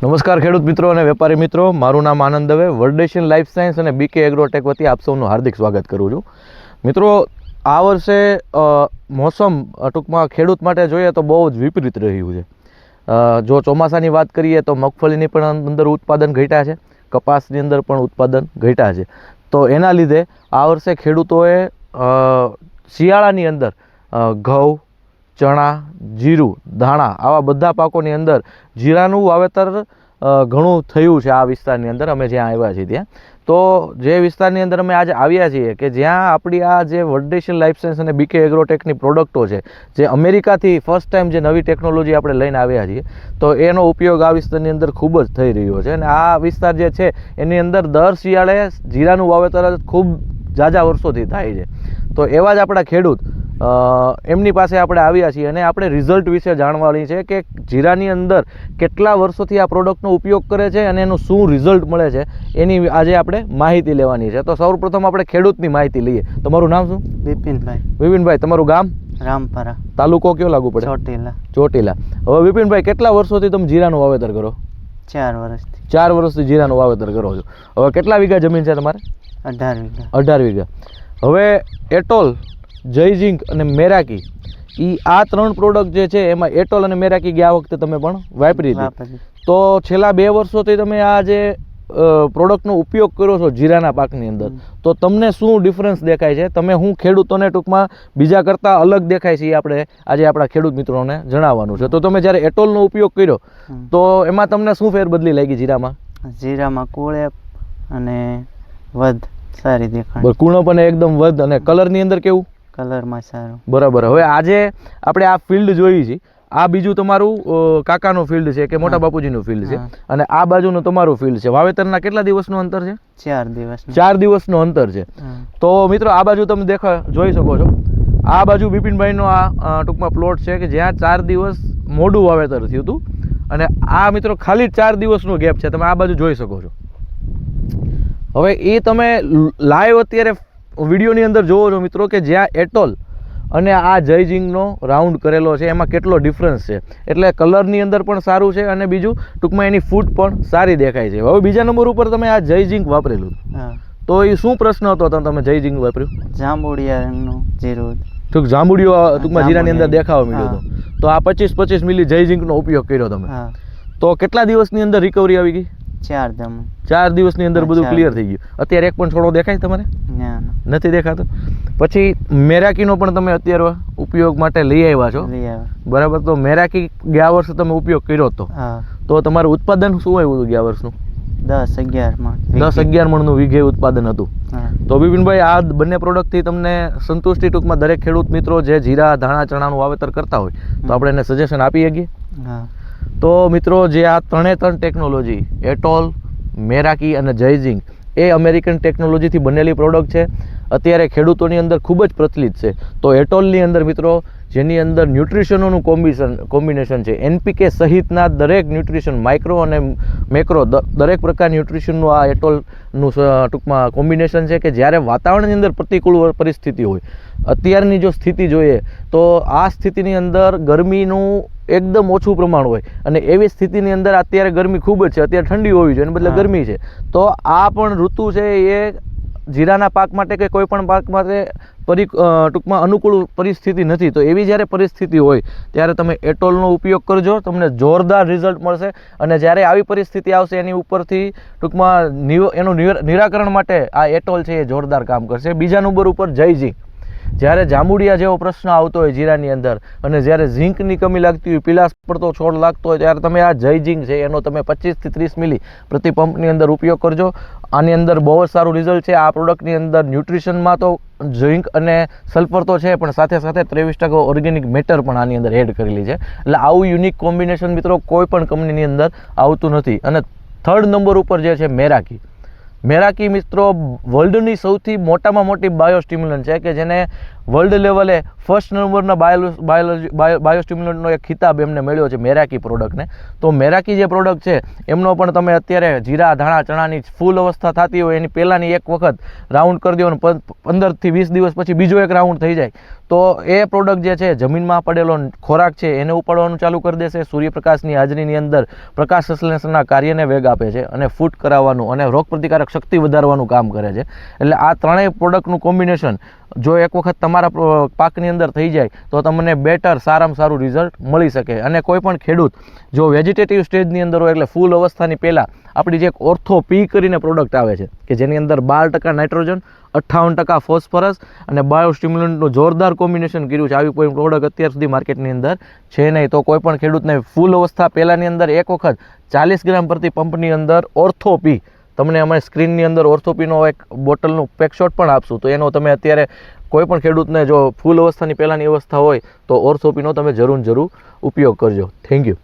નમસ્કાર ખેડૂત મિત્રો અને વેપારી મિત્રો, મારું નામ આનંદ દવે, વર્લ્ડ લાઈફ સાયન્સ અને બીકે એગ્રોટેક વતી આપ સૌનું હાર્દિક સ્વાગત કરું છું. મિત્રો, આ વર્ષે મોસમ ટૂંકમાં ખેડૂત માટે જોઈએ તો બહુ જ વિપરીત રહ્યું છે. જો ચોમાસાની વાત કરીએ તો મગફળીની પણ અંદર ઉત્પાદન ઘટ્યા છે, કપાસની અંદર પણ ઉત્પાદન ઘટ્યા છે. તો એના લીધે આ વર્ષે ખેડૂતોએ શિયાળાની અંદર ઘઉં, ચણા, જીરું, ધાણા આવા બધા પાકોની અંદર જીરાનું વાવેતર ઘણું થયું છે આ વિસ્તારની અંદર. અમે જ્યાં આવ્યા છીએ ત્યાં, તો જે વિસ્તારની અંદર અમે આજે આવ્યા છીએ કે જ્યાં આપણી આ જે વર્લ્ડ લાઈફ સાયન્સ અને બીકે એગ્રોટેકની પ્રોડક્ટો છે, જે અમેરિકાથી ફર્સ્ટ ટાઈમ જે નવી ટેકનોલોજી આપણે લઈને આવ્યા છીએ, તો એનો ઉપયોગ આ વિસ્તારની અંદર ખૂબ જ થઈ રહ્યો છે. અને આ વિસ્તાર જે છે એની અંદર દર શિયાળે જીરાનું વાવેતર ખૂબ ઝાઝા વર્ષોથી થાય છે. તો એવા જ આપણા ખેડૂત એમની પાસે આપણે આવ્યા છીએ અને આપણે રિઝલ્ટ વિશે જાણવાની છે કે જીરાની અંદર કેટલા વર્ષોથી આ પ્રોડક્ટનો ઉપયોગ કરે છે અને એનું શું રિઝલ્ટ મળે છે એની આજે આપણે માહિતી લેવાની છે. તો સૌપ્રથમ આપણે ખેડૂતની માહિતી લઈએ. તમારું નામ શું? વિપિનભાઈ. વિપિનભાઈ, તમારું ગામ? રામપરા. તાલુકો કયો લાગુ પડે? ચોટીલા. ચોટીલા. હવે વિપિનભાઈ, કેટલા વર્ષોથી તમે જીરાનું વાવેતર કરો? 4 વર્ષથી. 4 વર્ષથી જીરાનું વાવેતર કરો છો. હવે કેટલા વીઘા જમીન છે તમારે? 18 વીઘા. 18 વીઘા. હવે એટોલ, જયઝિંક અને મેરાકી, આ 3 પ્રોડક્ટ જે છે એમાં એટોલ અને મેરાકી ગયા વખતે તમે પણ વાપરી હતી. તો છેલ્લા 2 વર્ષોથી તમે આ જે પ્રોડક્ટનો ઉપયોગ કર્યો છો જીરાના પાકની અંદર, તો તમને શું ડિફરન્સ દેખાય છે? તમે હું ખેડૂતોને ટૂંકમાં બીજા કરતાં અલગ દેખાય છે એ આપણે આજે આપણા ખેડૂત મિત્રોને જણાવવાનું છે. તો તમે જ્યારે એટોલનો ઉપયોગ કર્યો તો એમાં તમને શું ફેર બદલી લાગી જીરામાં? જીરામાં કુળેપ અને વધ સારી દેખાય. કૂણો પણ એકદમ વધ અને કલરની અંદર કેવું? કલરમાં સારું. બરાબર. હવે આજે આપણે આ ફિલ્ડ જોઈ છે, આ બીજું તમારું કાકાનું ફિલ્ડ છે કે મોટા બાપુજીનું ફિલ્ડ છે, અને આ બાજુનું તમારું ફિલ્ડ છે. વાવેતરના કેટલા દિવસનું અંતર છે? 4 દિવસ. 4 દિવસનું અંતર છે. તો મિત્રો, આ બાજુ તમે જોઈ શકો છો, આ બાજુ બિપિનભાઈનો આ ટૂંકમાં પ્લોટ છે કે જ્યાં 4 દિવસ મોડું વાવેતર થયું હતું, અને આ મિત્રો ખાલી 4 દિવસનો ગેપ છે. તમે આ બાજુ જોઈ શકો છો. હવે એ તમે લાઈવ અત્યારે વિડીયોની અંદર જોવો છો મિત્રો કે જ્યાં એટોલ અને આ જયઝિંકનો રાઉન્ડ કરેલો છે એમાં કેટલો ડિફરન્સ છે. એટલે કલરની અંદર પણ સારું છે અને બીજું ટૂંકમાં એની ફૂટ પણ સારી દેખાય છે. હવે બીજા નંબર ઉપર તમે આ જયઝિંક વાપરેલું, તો એ શું પ્રશ્ન હતો તમે જયઝિંક વાપર્યું? જાંબુડિયા રંગનું જીરું. ટૂંક જાંબુડિયો ટૂંકમાં જીરાની અંદર દેખાવા મળ્યો હતો. તો આ 25-25 મિલી જયઝિંકનો ઉપયોગ કર્યો તમે. તો કેટલા દિવસની અંદર રિકવરી આવી ગઈ? 4 દિવસની અંદર બધું ક્લિયર થઈ ગયું. અત્યારે એક પણ છોડો દેખાય તમારે? નથી દેખાતો. પછી મેરાકીનો પણ તમે અત્યારે ઉપયોગ માટે લઈ આવ્યા છો, બરાબર? તો મેરાકી ગયા વર્ષે તમે ઉપયોગ કર્યો હતો, તો તમારું ઉત્પાદન શું આવ્યું હતું ગયા વર્ષનું? 10-11 મણનું વીઘે ઉત્પાદન હતું. તો બિપિનભાઈ, આ બંને પ્રોડક્ટથી તમને સંતુષ્ટિ? ટૂંકમાં દરેક ખેડૂત મિત્રો જે જીરા, ધાણા, ચણાનું વાવેતર કરતા હોય તો આપણે એને સજેશન આપી શકીએ. તો મિત્રો, જે આ 3 ટેકનોલોજી એટોલ, મેરાકી અને જયઝિંક એ અમેરિકન ટેકનોલોજીથી બનેલી પ્રોડક્ટ છે. અત્યારે ખેડૂતોની અંદર ખૂબ જ પ્રચલિત છે. તો એટોલની અંદર મિત્રો, જેની અંદર ન્યુટ્રિશનોનું કોમ્બિનેશન છે, NPK સહિતના દરેક ન્યુટ્રિશન, માઇક્રો અને મેક્રો દરેક પ્રકારની ન્યુટ્રિશનનું આ એટોલનું ટૂંકમાં કોમ્બિનેશન છે કે જ્યારે વાતાવરણની અંદર પ્રતિકૂળ પરિસ્થિતિ હોય, અત્યારની જો સ્થિતિ જોઈએ તો આ સ્થિતિની અંદર ગરમીનું એકદમ ઓછું પ્રમાણ હોય, અને એવી સ્થિતિની અંદર અત્યારે ગરમી ખૂબ જ છે, અત્યારે ઠંડી હોવી જોઈએ બદલે ગરમી છે. તો આ પણ ઋતુ છે એ જીરાના પાક માટે કે કોઈ પણ પાક માટે ટૂંકમાં અનુકૂળ પરિસ્થિતિ નથી. તો એવી જ્યારે પરિસ્થિતિ હોય ત્યારે તમે એટોલનો ઉપયોગ કરજો, તમને જોરદાર રિઝલ્ટ મળશે. અને જ્યારે આવી પરિસ્થિતિ આવશે એની ઉપરથી ટૂંકમાં એનું નિરાકરણ માટે આ એટોલ છે એ જોરદાર કામ કરશે. બીજા નંબર ઉપર જયઝિંક. જ્યારે જાંબુડિયા જેવો પ્રશ્ન આવતો હોય જીરાની અંદર, અને જ્યારે ઝીંકની કમી લાગતી હોય, પીલાશ પડતો છોડ લાગતો હોય, ત્યારે તમે આ જયઝિંક છે એનો તમે 25 થી 30 મિલી પ્રતિ પંપની અંદર ઉપયોગ કરજો. આની અંદર બહુ જ સારું રિઝલ્ટ છે. આ પ્રોડક્ટની અંદર ન્યુટ્રિશનમાં તો ઝીંક અને સલ્ફર તો છે, પણ સાથે સાથે 23% ઓર્ગેનિક મેટર પણ આની અંદર એડ કરેલી છે. એટલે આવું યુનિક કોમ્બિનેશન મિત્રો કોઈ પણ કંપનીની અંદર આવતું નથી. અને 3rd નંબર ઉપર જે છે મેરાકી. મિત્રો, વર્લ્ડની સૌથી મોટામાં મોટી બાયોસ્ટિમ્યુલન્ટ છે કે જેને વર્લ્ડ લેવલે ફર્સ્ટ નંબરના બાયોસ્ટિમ્યુલન્ટનો એક ખિતાબ એમને મળ્યો છે મેરાકી પ્રોડક્ટને. તો મેરાકી જે પ્રોડક્ટ છે એમનો પણ તમે અત્યારે જીરા ધાણા ચણાની ફૂલ અવસ્થા થતી હોય એની પહેલાંની એક વખત રાઉન્ડ કરી દો અને 15 થી 20 દિવસ પછી બીજો એક રાઉન્ડ થઈ જાય તો એ પ્રોડક્ટ જે છે જમીનમાં પડેલો ખોરાક છે એને ઉપાડવાનું ચાલુ કરી દેશે. સૂર્યપ્રકાશની હાજરીની અંદર પ્રકાશ સંશ્લેષણના કાર્યને વેગ આપે છે અને ફૂટ કરાવવાનું અને રોગપ્રતિકારક શક્તિ વધારવાનું કામ કરે છે. એટલે આ ત્રણેય પ્રોડક્ટનું કોમ્બિનેશન જો એક વખત તમારા પાકની અંદર થઈ જાય તો તમને બેટર સારામાં સારું રિઝલ્ટ મળી શકે. અને કોઈ પણ ખેડૂત જો વેજીટેટિવ સ્ટેજની અંદર હોય એટલે ફૂલ અવસ્થાની પહેલાં આપણી જે એક ઓર્થો પી કરીને પ્રોડક્ટ આવે છે કે જેની અંદર 12% નાઇટ્રોજન 58% ફોસ્ફરસ અને બાયોસ્ટિમ્યુલન્ટનું જોરદાર કોમ્બિનેશન કર્યું છે. આવી કોઈ પ્રોડક્ટ અત્યાર સુધી માર્કેટની અંદર છે નહીં. તો કોઈ પણ ખેડૂતને ફૂલ અવસ્થા પહેલાંની અંદર એક વખત 40 ગ્રામ પ્રતિ પંપની અંદર ઓર્થો પી, તમને અમે સ્ક્રીનની અંદર ઓર્થોપીનો એક બોટલનું પેકશોટ પણ આપશું. તો એનો તમે અત્યારે કોઈ પણ ખેડૂતને જો ફૂલ અવસ્થાની પહેલાંની અવસ્થા હોય તો ઓર્થોપીનો તમે જરૂર ઉપયોગ કરજો. Thank you.